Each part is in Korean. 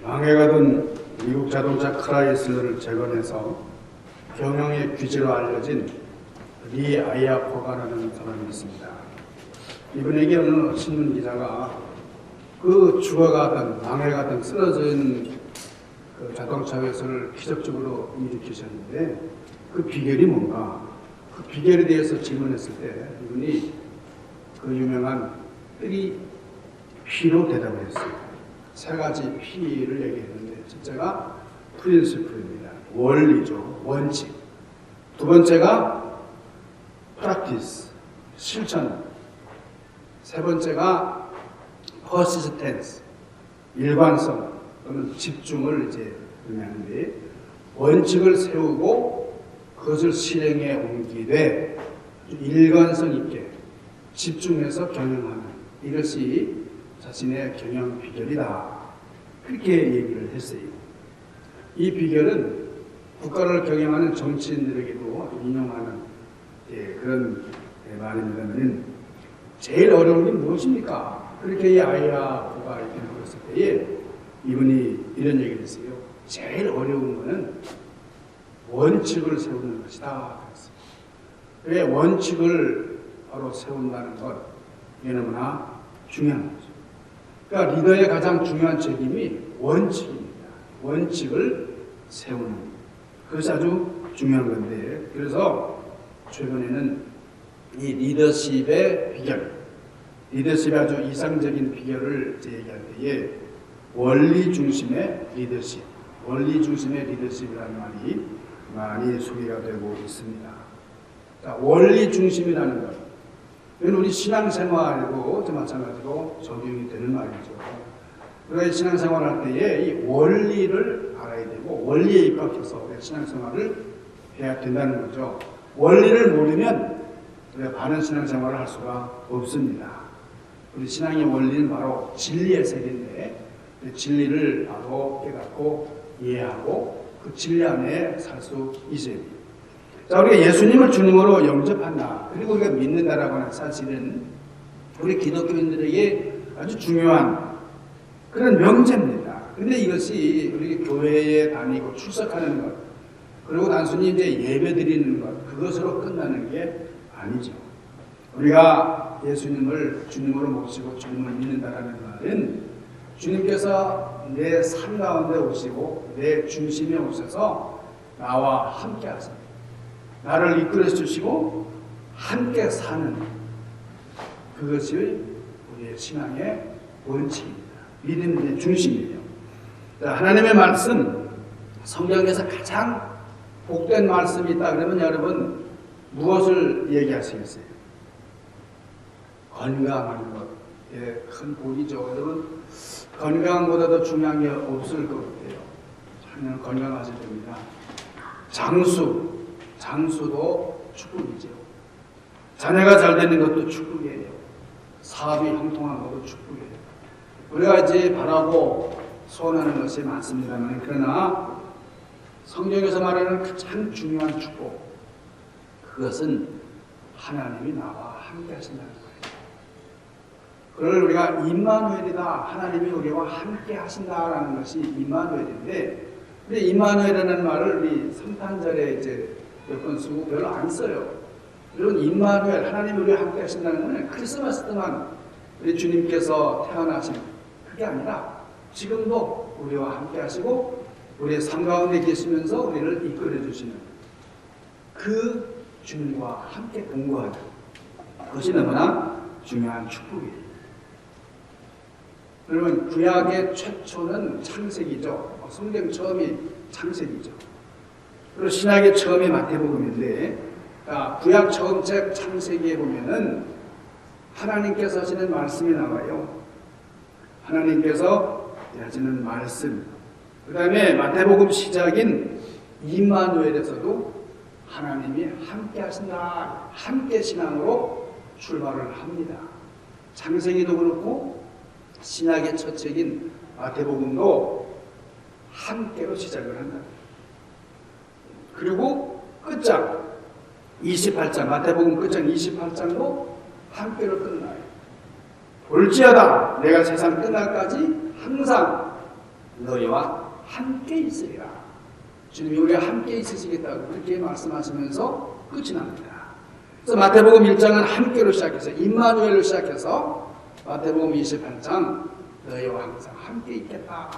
망해가던 미국 자동차 크라이슬러를 재건해서 경영의 귀재로 알려진 리 아이아코가라는 사람이 있습니다. 이분에게 어느 신문 기자가 그 죽어가던 망해가던 쓰러진 그 자동차 회사를 기적적으로 일으키셨는데 그 비결이 뭔가, 그 비결에 대해서 질문했을 때 이분이 그 유명한 3P로 대답을 했어요. 세 가지 P를 얘기했는데 첫째가 프린시플입니다. 원리죠. 원칙. 두 번째가 practice, 실천. 세 번째가 persistence, 일관성 또는 집중을 이제 의미하는데, 원칙을 세우고 그것을 실행에 옮기되 일관성 있게 집중해서 경영하는, 이것이 자신의 경영 비결이다. 그렇게 얘기를 했어요. 이 비결은 국가를 경영하는 정치인들에게도 인용하는 그런 말입니다만, 제일 어려운 게 무엇입니까? 그렇게 이 아이아코가 이렇게 물었을 때에 이분이 이런 얘기를 했어요. 제일 어려운 것은 원칙을 세우는 것이다. 왜 원칙을 바로 세운다는 것, 이게 너무나 중요한 거죠. 그러니까 리더의 가장 중요한 책임이 원칙입니다. 원칙을 세우는 그것이 아주 중요한 건데, 그래서 최근에는 이 리더십의 비결, 리더십의 아주 이상적인 비결을 얘기할 때에 원리 중심의 리더십, 원리 중심의 리더십이라는 말이 많이 소개가 되고 있습니다. 자, 원리 중심이라는 것, 이건 우리 신앙생활에도 마찬가지로 적용이 되는 말이죠. 우리가 신앙생활할 때에 이 원리를 알아야 되고 원리에 입각해서 우리가 신앙생활을 해야 된다는 거죠. 원리를 모르면 우리가 바른 신앙생활을 할 수가 없습니다. 우리 신앙의 원리는 바로 진리의 세계인데, 그 진리를 바로 깨닫고 이해하고 그 진리 안에 살 수 있어야 됩니다. 자, 우리가 예수님을 주님으로 영접한다, 그리고 우리가 믿는다라고 하는 사실은 우리 기독교인들에게 아주 중요한 그런 명제입니다. 그런데 이것이 우리 교회에 다니고 출석하는 것, 그리고 단순히 이제 예배 드리는 것, 그것으로 끝나는 게 아니죠. 우리가 예수님을 주님으로 모시고 주님을 믿는다라는 말은 주님께서 내 삶 가운데 오시고 내 중심에 오셔서 나와 함께 하십니다. 나를 이끌어 주시고 함께 사는, 그것이 우리의 신앙의 원칙입니다. 믿음의 중심이에요. 하나님의 말씀, 성경에서 가장 복된 말씀이 있다 그러면 여러분 무엇을 얘기하시겠어요? 건강한 것에 큰 복이죠. 여러분 건강보다도 중요한 게 없을 것 같아요. 저는 건강하셔야 됩니다. 장수도 축복이죠. 자녀가 잘 되는 것도 축복이에요. 사업이 형통한 것도 축복이에요. 우리가 이제 바라고 소원하는 것이 많습니다만, 그러나 성경에서 말하는 가장 중요한 축복, 그것은 하나님이 나와 함께 하신다는 거예요. 그걸 우리가 임마누엘이다, 하나님이 우리와 함께 하신다라는 것이 임마누엘인데, 근데 임마누엘이라는 말을 우리 성탄절에 이제 몇 번 쓰고 별로 안 써요. 여러분, 임마누엘, 하나님이 우리와 함께 하신다는 것은 크리스마스 때만 우리 주님께서 태어나신 그게 아니라 지금도 우리와 함께 하시고 우리의 삶 가운데 계시면서 우리를 이끌어 주시는 그 주님과 함께 공부하는 그것이 너무나 중요한 축복이에요. 여러분, 구약의 최초는 창세기죠. 성경 처음이 창세기죠. 그리고 신약의 처음이 마태복음인데, 구약 처음 책 창세기에 보면은 하나님께서 하시는 말씀이 나와요. 하나님께서 하시는 말씀. 그 다음에 마태복음 시작인 임마누엘에서도 하나님이 함께 하신다, 함께 신앙으로 출발을 합니다. 창세기도 그렇고 신약의 첫 책인 마태복음도 함께로 시작을 한다. 그리고 끝장 28장, 마태복음 끝장 28장도 함께로 끝나요. 볼지어다 내가 세상 끝날까지 항상 너희와 함께 있으리라. 주님이 우리와 함께 있으시겠다고 그렇게 말씀하시면서 끝이 납니다. 그래서 마태복음 1장은 함께로 시작해서 임마누엘로 시작해서 마태복음 28장 너희와 항상 함께 있겠다.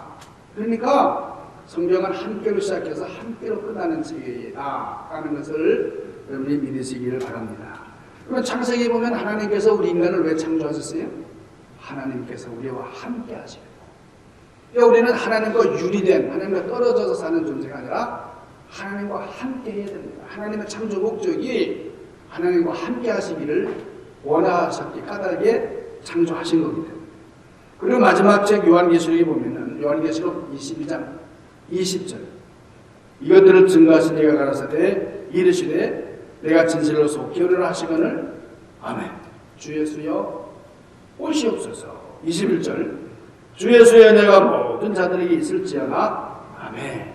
그러니까 성경은 함께로 시작해서 함께로 끝나는 책이다 하는 것을 여러분이 믿으시기를 바랍니다. 그러면 창세기에 보면 하나님께서 우리 인간을 왜 창조하셨어요? 하나님께서 우리와 함께 하시고, 우리는 하나님과 유리된, 하나님과 떨어져서 사는 존재가 아니라 하나님과 함께 해야 됩니다. 하나님의 창조 목적이 하나님과 함께 하시기를 원하셨기 까닭에 창조하신 거기 때문에. 그리고 마지막 책 요한계시록에 보면은 요한계시록 22장 20절, 이것들을 증거하신 이가 가라사대 이르시되 내가 진실로 속히 오리라 하시거늘 아멘. 주 예수여 오시옵소서. 21절, 주 예수의 은혜가 모든 자들에게 있을지어다 아멘.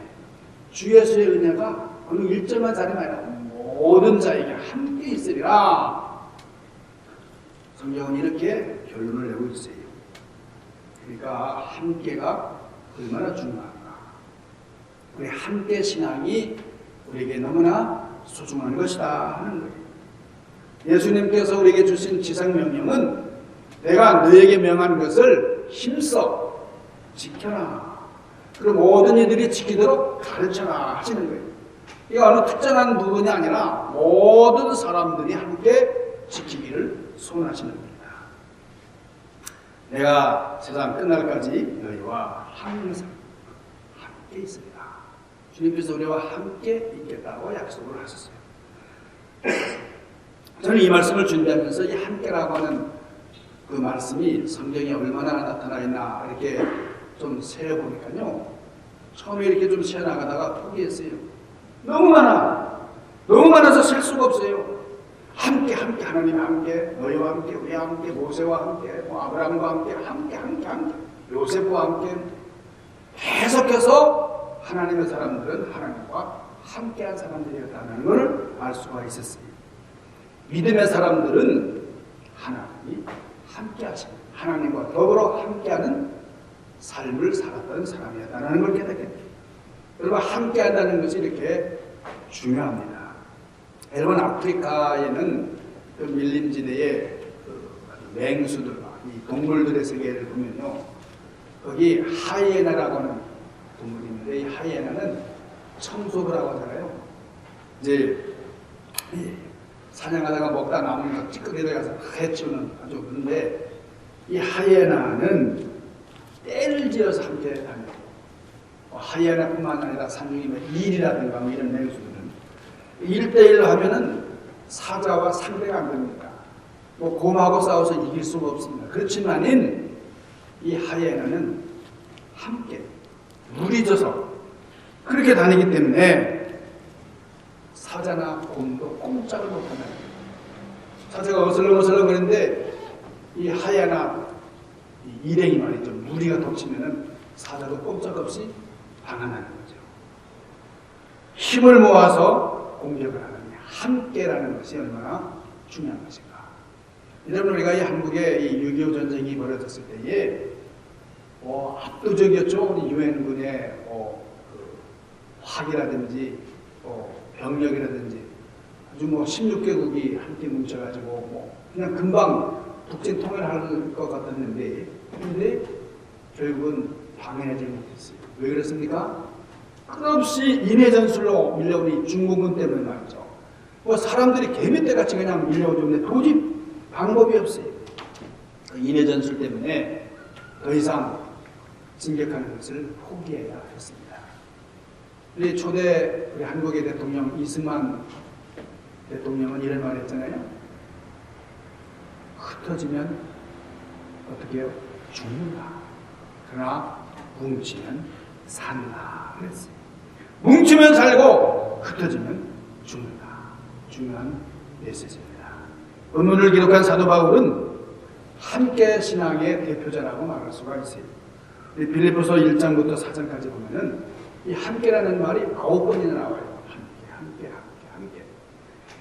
주 예수의 은혜가 어느 일정한 자리 아니라 모든 자에게 함께 있으리라. 성경은 이렇게 결론을 내고 있어요. 그러니까 함께가 얼마나 중요한가. 우리 함께 신앙이 우리에게 너무나 소중한 것이다 하는 거예요. 예수님께서 우리에게 주신 지상명령은 내가 너에게 명한 것을 힘써 지켜라. 그리고 모든 이들이 지키도록 가르쳐라 하시는 거예요. 이거 어느 특정한 부분이 아니라 모든 사람들이 함께 지키기를 소원하시는 겁니다. 내가 세상 끝날까지 너희와 항상 함께 있으리라. 주님께서 우리와 함께 있겠다고 약속을 하셨어요. 저는 이 말씀을 준비하면서 이 함께라고 하는 그 말씀이 성경에 얼마나 나타나 있나 이렇게 좀 세어보니까요, 처음에 이렇게 좀 세어나가다가 포기했어요. 너무 많아서 셀 수가 없어요. 함께 하나님과 함께, 너희와 함께, 우리와 함께, 모세와 함께, 아브라함과 함께, 요셉과 함께, 계속해서 하나님의 사람들은 하나님과 함께한 사람들이었다는 것을 알 수가 있었어요. 믿음의 사람들은 하나님이 함께하신, 하나님과 더불어 함께하는 삶을 살았던 사람이었다는 걸 깨닫게 됩니다. 여러분, 함께한다는 것이 이렇게 중요합니다. 여러분, 아프리카에는 그 밀림지대의 그 맹수들, 이 동물들의 세계를 보면요, 거기 하이에나라고 하는 동물이 있는데, 이 하이에나는 청소부라고 하잖아요. 이제 사냥하다가 먹다 남은 거 찌꺼기 들어가서 해치우는 아주. 그런데 이 하이에나는 떼를 지어서 함께 다니고, 하이에나뿐만 아니라 산중이 일이라든가 이런 맹수들은 1대1로 하면은 사자와 상대가 안 됩니다. 곰하고 싸워서 이길 수가 없습니다. 그렇지만은 이 하이에나는 함께 물이 져서 그렇게 다니기 때문에 사자나 곰도 꼼짝을 못한다. 사자가 어슬렁어슬렁 거리는데 이 하이에나 일행이 말이죠, 무리가 덮치면은 사자도 꼼짝없이 방한하는 거죠. 힘을 모아서 공격을 하는, 함께라는 것이 얼마나 중요한 것인가. 여러분, 우리가 이 한국에 이 6.25 전쟁이 벌어졌을 때에 압도적이었죠. 우리 유엔군의 그 화기라든지 병력이라든지 아주 16개국이 함께 뭉쳐가지고 그냥 금방 북진 통일할 것 같았는데, 그런데 결국은 방해하지 못했어요. 왜 그렇습니까? 끝없이 인해전술로 밀려오니 중공군 때문에 말이죠. 사람들이 개미떼같이 그냥 밀려오는데 도저히 방법이 없어요. 그 인해전술 때문에 더 이상 진격하는 것을 포기해야 했습니다. 우리 초대 우리 한국의 대통령 이승만 대통령은 이런 말 했잖아요. 흩어지면 어떻게 해요? 죽는다. 그러나 뭉치면 산다 그랬어요. 뭉치면 살고 흩어지면 죽는다. 중요한 메시지입니다. 본문을 기록한 사도 바울은 함께 신앙의 대표자라고 말할 수가 있어요. 빌립보서 1장부터 4장까지 보면은 이 함께라는 말이 9번이나 나와요. 함께.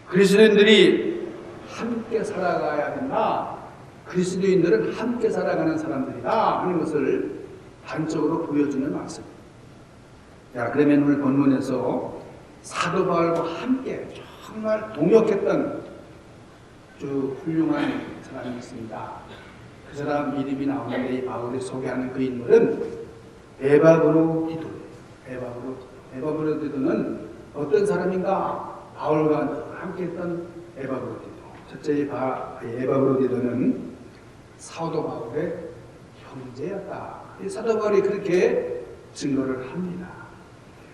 그리스도인들이 함께 살아가야 된다. 그리스도인들은 함께 살아가는 사람들이다 하는 것을 단적으로 보여주는 말씀. 자, 그러면 오늘 본문에서 사도 바울과 함께 정말 동역했던 아주 훌륭한 사람이 있습니다. 그 사람 이름이 나오는데 이 바울이 소개하는 그 인물은 에바브로디도예요. 에바브로디도는 어떤 사람인가? 바울과 함께했던 에바브로디도. 첫째 에바브로디도는 사도 바울의 형제였다. 이 사도 바울이 그렇게 증거를 합니다.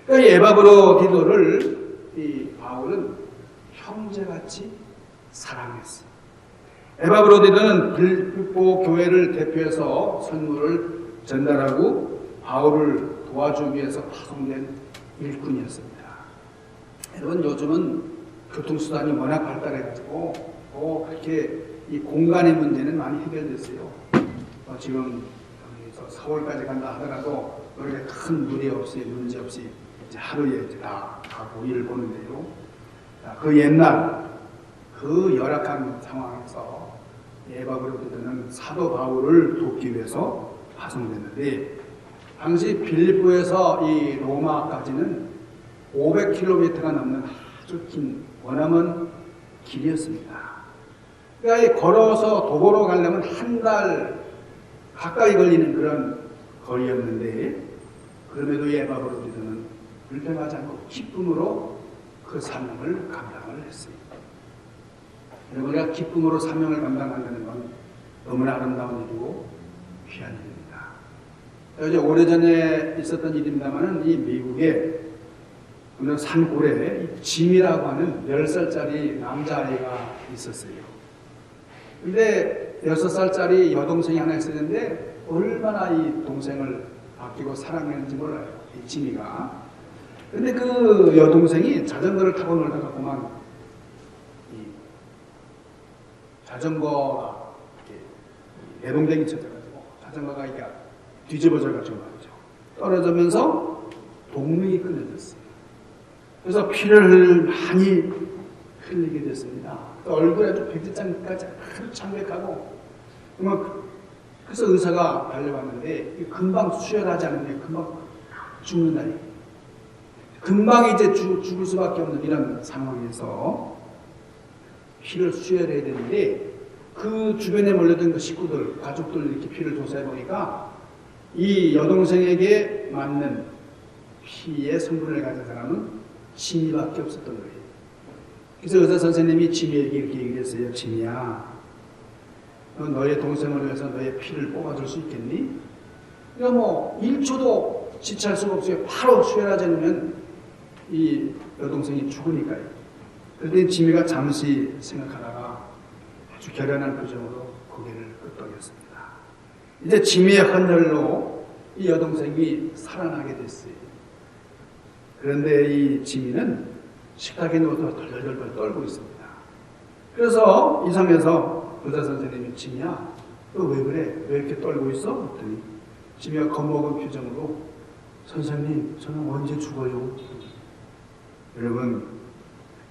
그러니까 이 에바브로디도를 이 바울은 형제같이 사랑했어요. 에바브로디도는 빌립보 교회를 대표해서 선물을 전달하고 바울을 도와주기 위해서 파송된 일꾼이었습니다. 여러분, 요즘은 교통수단이 워낙 발달해가지고 그렇게 이 공간의 문제는 많이 해결됐어요. 지금 여기서 서울까지 간다 하더라도 그렇게 큰 문제 없이 이제 하루에 이제 다 가고 일을 보는데요. 그 옛날 그 열악한 상황에서 에바브로디도는 사도 바울을 돕기 위해서 파송됐는데, 당시 빌립보에서 이 로마까지는 500km가 넘는 아주 긴 원하먼 길이었습니다. 그러니까 걸어서 도보로 가려면 한 달 가까이 걸리는 그런 거리였는데, 그럼에도 에바브로디도는 불평하지 않고 기쁨으로 그 사명을 감당을 했습니다. 우리가 기쁨으로 사명을 감당한다는 건 너무나 아름다운 일이고 귀한 일입니다. 이제 오래전에 있었던 일입니다만은 이 미국에 어느 산골에 짐이라고 하는 10살짜리 남자아이가 있었어요. 근데 6살짜리 여동생이 하나 있었는데 얼마나 이 동생을 아끼고 사랑했는지 몰라요, 이 짐이가. 근데 그 여동생이 자전거를 타고 놀다가 그만 이 자전거가 내동댕이 쳐져가지고 자전거가 이게 뒤집어져가지고 말이죠. 떨어지면서 동맥이 끊어졌어요. 그래서 피를 많이 흘리게 됐습니다. 얼굴에 아주 백지장까지 아주 창백하고, 그래서 의사가 달려왔는데 금방 수혈하지 않으면 금방 죽는다니. 금방 이제 죽을 수밖에 없는 이런 상황에서 피를 수혈해야 되는데, 그 주변에 몰려든 그 식구들, 가족들 이렇게 피를 조사해 보니까 이 여동생에게 맞는 피의 성분을 가진 사람은 짐이밖에 없었던 거예요. 그래서 의사 선생님이 짐이에게 이렇게 얘기했어요. 짐이야, 너의 동생을 위해서 너의 피를 뽑아줄 수 있겠니? 그러니까 뭐 1초도 지체할 수가 없어요. 바로 수혈하지 않으면 이 여동생이 죽으니까요. 그런데 짐이가 잠시 생각하다가 아주 결연한 표정으로 고개를 끄덕였습니다. 이제 짐이의 헌혈로 이 여동생이 살아나게 됐어요. 그런데 이 짐이는 식탁에 누워서 덜덜덜 떨고 있습니다. 그래서 이상해서 의사 선생님이, 짐이야, 너 왜 그래? 왜 이렇게 떨고 있어? 그랬더니 짐이가 겁먹은 표정으로, 선생님, 저는 언제 죽어요? 여러분,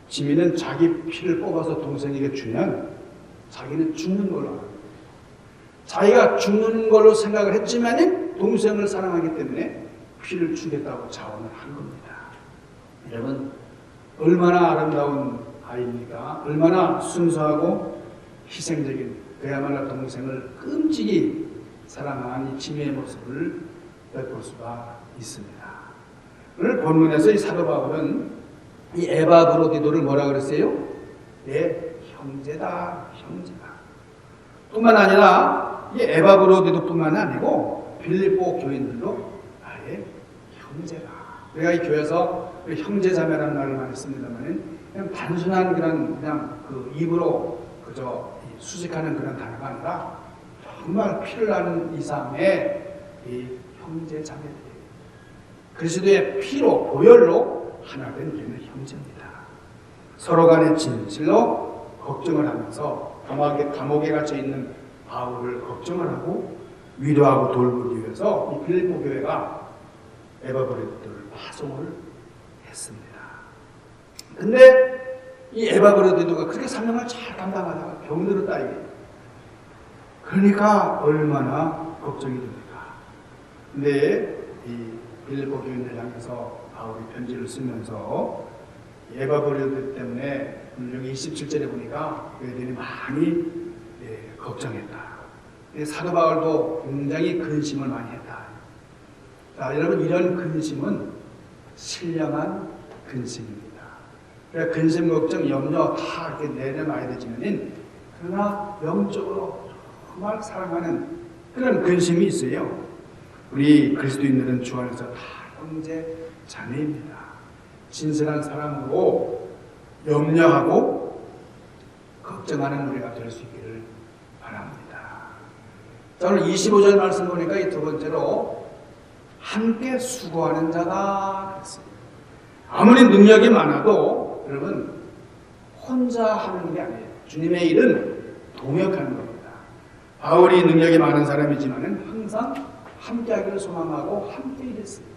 짐이는 자기 피를 뽑아서 동생에게 주면 자기는 죽는 걸로 합니다. 자기가 죽는 걸로 생각을 했지만 동생을 사랑하기 때문에 피를 주겠다고 자원을 한 겁니다. 여러분, 얼마나 아름다운 아이입니까? 얼마나 순수하고 희생적인, 그야말로 동생을 끔찍이 사랑한 이 짐의 모습을 엿볼 수가 있습니다. 오늘 본문에서 이 사도 바울은 이 에바브로디도를 뭐라 그랬어요? 내 형제다, 형제다. 뿐만 아니라 이 에바브로디도뿐만 아니고 빌립보 교인들도 나의 형제다. 우리가 이 교회에서 형제자매라는 말을 많이 씁니다만, 그냥 단순한 그냥 그 입으로 그저 수식하는 그런 단어가 아니라 정말 피를 나는 이상의 이 형제자매들이에요. 그리스도의 피로, 보혈로 하나 된 우리는 형제입니다. 서로 간의 진실로 걱정을 하면서 감옥에 갇혀 있는 바울을 걱정을 하고 위로하고 돌보기 위해서 이 빌립보 교회가 에바브로디도를 파송을 했습니다. 근데 이 에바브로디도가 그렇게 사명을 잘 감당하다가 병들었다 이게. 그러니까 얼마나 걱정이 됩니까? 근데 이 빌립보 교인들 향해서 바울이 편지를 쓰면서 에바브리오드 때문에 여기 27절에 보니까 그들이 많이 걱정했다. 사도 바울도 굉장히 근심을 많이 했다. 자, 여러분, 이런 근심은 신령한 근심입니다. 그러니까 근심, 걱정, 염려 다 이렇게 내려놔야 되지만은 그러나 영적으로 정말 사랑하는 그런 근심이 있어요. 우리 그리스도인들은 주 안에서 다 형제 자매입니다. 진실한 사랑으로 염려하고 걱정하는 우리가 될 수 있기를 바랍니다. 자, 오늘 25절 말씀 보니까 이 두 번째로 함께 수고하는 자다 그랬습니다. 아무리 능력이 많아도 여러분 혼자 하는 게 아니에요. 주님의 일은 동역하는 겁니다. 바울이 능력이 많은 사람이지만 항상 함께 하기를 소망하고 함께 일했습니다.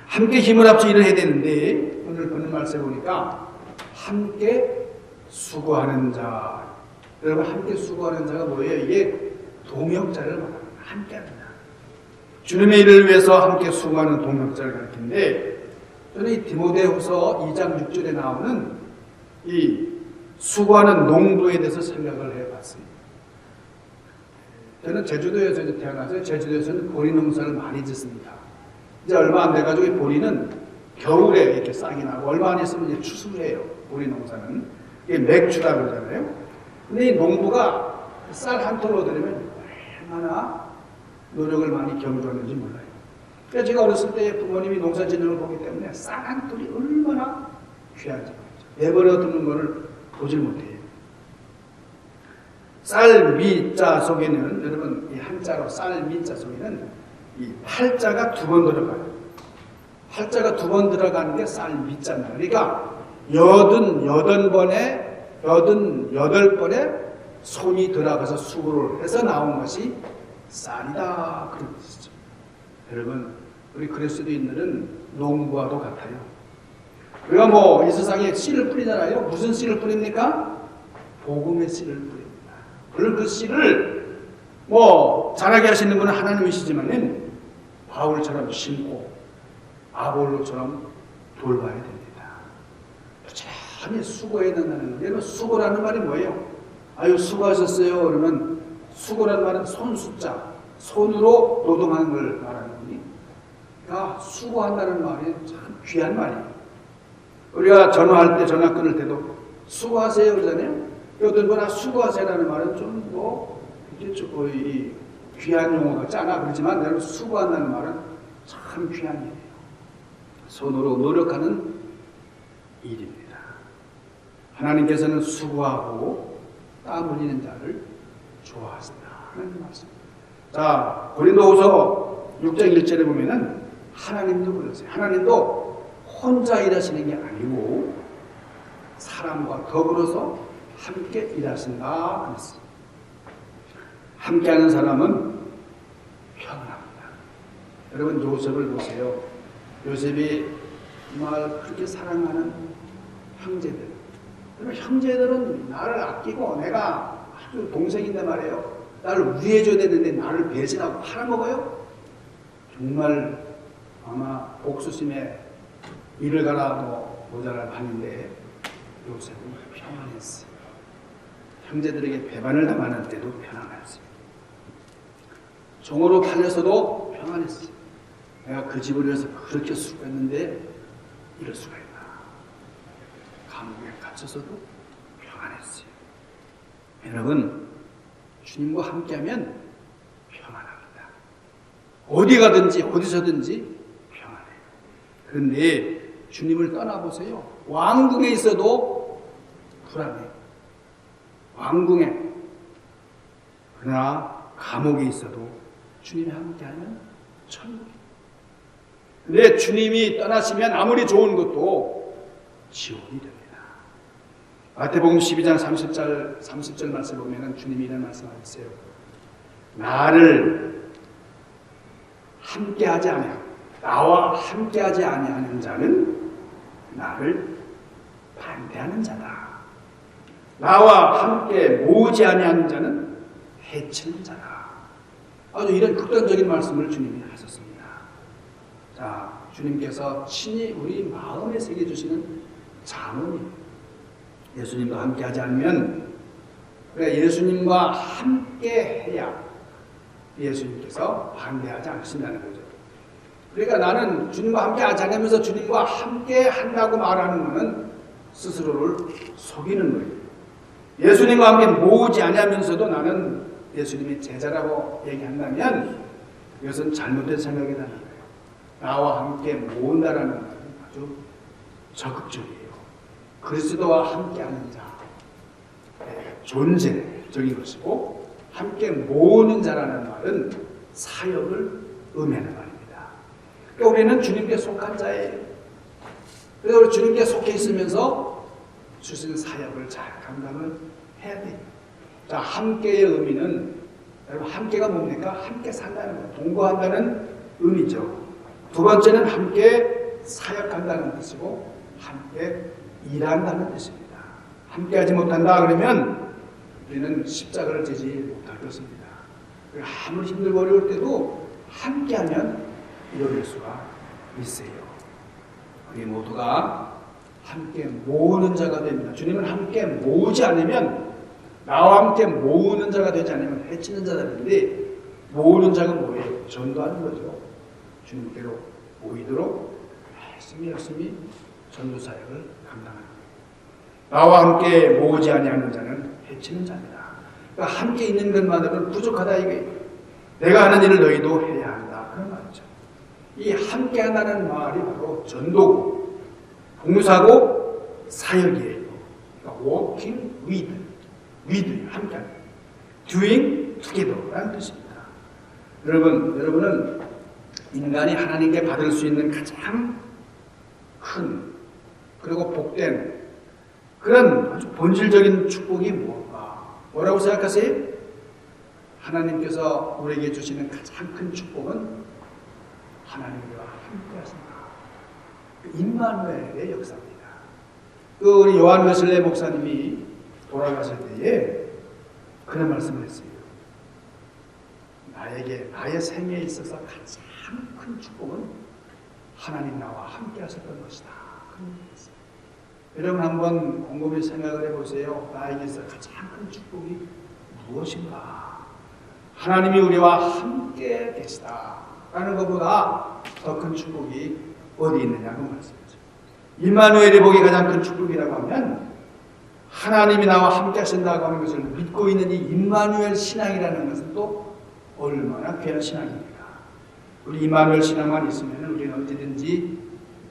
함께 힘을 합쳐 일을 해야 되는데 오늘 보는 말씀에 보니까 함께 수고하는 자. 여러분, 함께 수고하는 자가 뭐예요? 이게 동역자를 말합니다. 함께 합니다. 주님의 일을 위해서 함께 수고하는 동역자를 가르치는데 저는 이 디모데후서 2장 6절에 나오는 이 수고하는 농부에 대해서 생각을 해봤습니다. 저는 제주도에서 태어나서 제주도에서는 보리 농사를 많이 짓습니다. 이제 얼마 안 돼가지고 보리는 겨울에 이렇게 싹이 나고 얼마 안 있으면 이제 추수해요. 보리 농사는 이게 맥주라 그러잖아요. 근데 이 농부가 쌀 한 톨 얻으려면 얼마나 노력을 많이 경주하는지 몰라요. 그래서 제가 어렸을 때 부모님이 농사 짓는 걸 보기 때문에 쌀 한 톨이 얼마나 귀한지 말이죠. 내버려 두는 거를 보질 못해요. 쌀 미자 속에는 여러분 이 한자로 쌀 미자 속에는 이 팔자가 두 번 들어가요. 팔자가 두 번 들어가는 게 쌀 미자입니다. 그러니까 88번에 손이 들어가서 수고를 해서 나온 것이 쌀이다 그런 뜻이죠. 여러분, 우리 그리스도인들은 농부와도 같아요. 우리가 뭐 이 세상에 씨를 뿌리잖아요. 무슨 씨를 뿌립니까? 복음의 씨를 뿌립니다. 물론 그 씨를 뭐 자라게 하시는 분은 하나님이시지만은 바울처럼 심고 아볼로처럼 돌봐야 됩니다. 부지런히 수고해야 된다는 거예요. 수고라는 말이 뭐예요? 아유 수고하셨어요. 그러면 수고라는 말은 손수자, 손으로 노동하는 걸 말하는 거니. 그러니까 수고한다는 말이 참 귀한 말이에요. 우리가 전화할 때 전화 끊을 때도 수고하세요 그러잖아요. 어떤 분은 수고하세요라는 말은 좀 이게 거의 귀한 용어 같지 않아 그러지만 여러분 수고한다는 말은 참 귀한 일이에요. 손으로 노력하는 일입니다. 하나님께서는 수고하고 땀 흘리는 자를 좋아하신다 하는 말씀입니다. 자, 고린도후서 6장 1절에 보면은 하나님도 그러세요. 하나님도 혼자 일하시는 게 아니고 사람과 더불어서 함께 일하신다 그랬어요. 함께하는 사람은 평안합니다. 여러분 요셉을 보세요. 요셉이 정말 그렇게 사랑하는 형제들. 여러분 형제들은 나를 아끼고 내가 아주 동생인데 말이에요. 나를 위해줘야 되는데 나를 배신하고 팔아먹어요. 정말 아마 옥수심에 이를 갈아도 모자랄 판인데 요셉은 평안했어요. 형제들에게 배반을 당하는 때도 평안했어요. 종으로 팔려서도 평안했어요. 내가 그 집을 위해서 그렇게 수고했는데 이럴 수가 있나. 감옥에 갇혀서도 평안했어요. 여러분 주님과 함께하면 평안합니다. 어디 가든지 어디서든지 평안해요. 그런데 주님을 떠나보세요. 왕궁에 있어도 불안해요. 왕궁에. 그러나 감옥에 있어도 주님이 함께하면 천국이에요. 근데 주님이 떠나시면 아무리 좋은 것도 지옥이 됩니다. 마태복음 12장 30절 말씀 보면 주님이 이런 말씀하셨어요. 나를 함께하지 아니하고 나와 함께하지 아니하는 자는 나를 반대하는 자다. 나와 함께 모으지 아니하는 자는 해치는 자다. 아주 이런 극단적인 말씀을 주님이 하셨습니다. 자, 주님께서 친히 우리 마음에 새겨주시는 자문이 예수님과 함께하지 않으면 우리가 예수님과 함께해야 예수님께서 반대하지 않으신다는 거죠. 그러니까 나는 주님과 함께하지 않으면서 주님과 함께한다고 말하는 것은 스스로를 속이는 거예요. 예수님과 함께 모으지 않으면서도 나는 예수님의 제자라고 얘기한다면 이것은 잘못된 생각이라는 거예요. 나와 함께 모은다라는 것은 아주 적극적이에요. 그리스도와 함께하는 자, 존재적인 것이고 함께 모으는 자라는 말은 사역을 의미하는 말입니다. 그러니까 우리는 주님께 속한 자예요. 그래서 우리 주님께 속해 있으면서 주신 사역을 잘 감당을 해야 돼요. 자, 함께의 의미는 여러분 함께가 뭡니까? 함께 산다는 것, 동거한다는 의미죠. 두 번째는 함께 사역한다는 뜻이고 함께 일한다는 뜻입니다. 함께하지 못한다 그러면 우리는 십자가를 지지 못할 것입니다. 아무리 힘들고 어려울 때도 함께하면 이뤄낼 수가 있어요. 우리 모두가 함께 모으는 자가 됩니다. 주님은 함께 모으지 않으면 나와 함께 모으는 자가 되지 않으면 해치는 자가 되는데 모으는 자가 뭐예요? 전도하는 거죠. 주님께로 모이도록 열심히 전도 사역을 감당하는 거예요. 나와 함께 모으지 아니하는 자는 해치는 자입니다. 그러니까 함께 있는 것만으로는 부족하다 이게 내가 하는 일을 너희도 해야 한다 그런 말이죠. 이 함께한다는 말이 바로 전도고 봉사고 사역이에요. 그러니까 walking with 함께하는 doing together라는 뜻입니다. 여러분은 인간이 하나님께 받을 수 있는 가장 큰 그리고 복된 그런 아주 본질적인 축복이 뭐라고 생각하세요? 하나님께서 우리에게 주시는 가장 큰 축복은 하나님과 함께 하신다. 임마누엘의 역사입니다. 우리 요한 웨슬레 목사님이 돌아가실 때에 그런 말씀을 했어요. 나의 생애에 있어서 가장 큰 축복은 하나님 나와 함께 하셨던 것이다. 그런 얘기를 했어요. 여러분 한번 곰곰이 생각을 해보세요. 나에게 있어 가장 큰 축복이 무엇인가? 하나님이 우리와 함께 계시다라는 것보다 더 큰 축복이 어디 있느냐고 말씀이죠. 임마누엘의 복이 가장 큰 축복이라고 하면 하나님이 나와 함께 하신다고 하는 것을 믿고 있는 이 임마누엘 신앙이라는 것은 또 얼마나 귀한 신앙입니까? 우리 임마누엘 신앙만 있으면 우리는 언제든지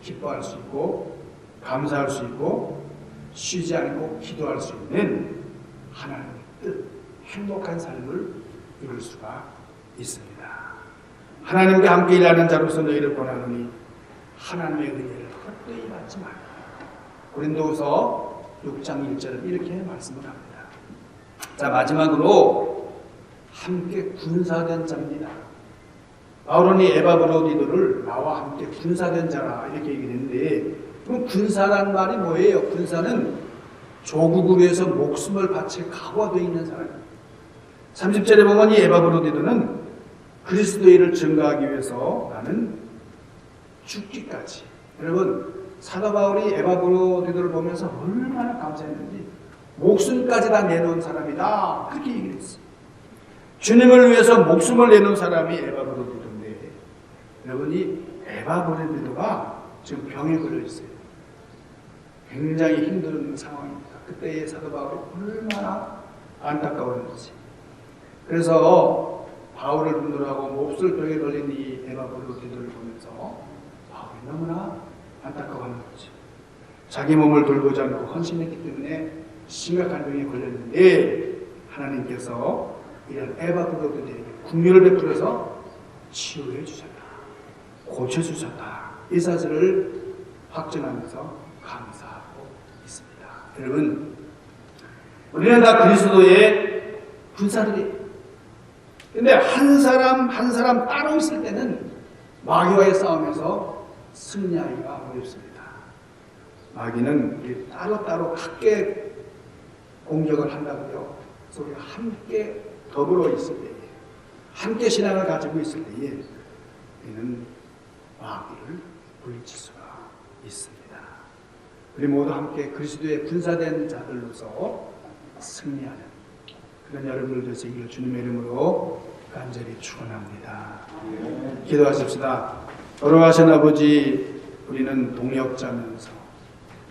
기뻐할 수 있고 감사할 수 있고 쉬지 않고 기도할 수 있는 하나님의 뜻, 행복한 삶을 이룰 수가 있습니다. 하나님과 함께 일하는 자로서 너희를 권하노니 하나님의 은혜를 헛되이 받지 말라. 고린도후서 6장 1절은 이렇게 말씀을 합니다. 자, 마지막으로 함께 군사된 자입니다. 바울은 이 에바브로디도를 나와 함께 군사된 자라 이렇게 얘기했는데 그럼 군사란 말이 뭐예요? 군사는 조국을 위해서 목숨을 바칠 각오가 되어 있는 사람입니다. 30절에 보면 이 에바브로디도는 그리스도의 일을 증거하기 위해서 나는 죽기까지. 여러분 사도 바울이 에바브로디도를 보면서 얼마나 감사했는지 목숨까지 다 내놓은 사람이다 그렇게 얘기를 했어요. 주님을 위해서 목숨을 내놓은 사람이 에바브로디도인데 여러분이 에바브로디도가 지금 병에 걸려 있어요. 굉장히 힘든 상황입니다. 그때의 사도 바울이 얼마나 안타까웠는지. 그래서 바울을 분노하고 몹쓸 병에 걸린 이 에바브로디도를 보면서 바울이 너무나 안타까워하는 거죠. 자기 몸을 돌보지 않고 헌신했기 때문에 심각한 병에 걸렸는데 하나님께서 이런 에바브로디도에게 긍휼을 베풀어서 치유해 주셨다. 고쳐주셨다. 이 사실을 확증하면서 감사하고 있습니다. 여러분 우리는 다 그리스도의 군사들이에요. 근데 한 사람 따로 있을 때는 마귀와의 싸움에서 승리하기가 어렵습니다. 마귀는 따로따로 각계 공격을 한다고요. 그래서 우리가 함께 더불어 있을 때 함께 신앙을 가지고 있을 때에 우리는 마귀를 물리칠 수가 있습니다. 우리 모두 함께 그리스도의 분사된 자들로서 승리하는 그런 여러분들 되시기를 주님의 이름으로 간절히 축원합니다. 기도하십시다. 돌아가신 아버지, 우리는 동역자면서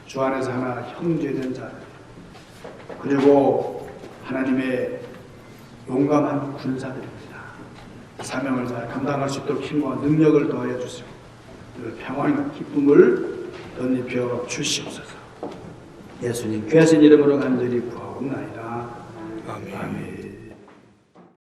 주 안에서 하나 형제된 자들, 그리고 하나님의 용감한 군사들입니다. 사명을 잘 감당할 수 있도록 힘과 능력을 더하여 주시고 평안과 기쁨을 덧입혀 주시옵소서. 예수님 귀하신 이름으로 간절히 구하옵나이다. 아멘.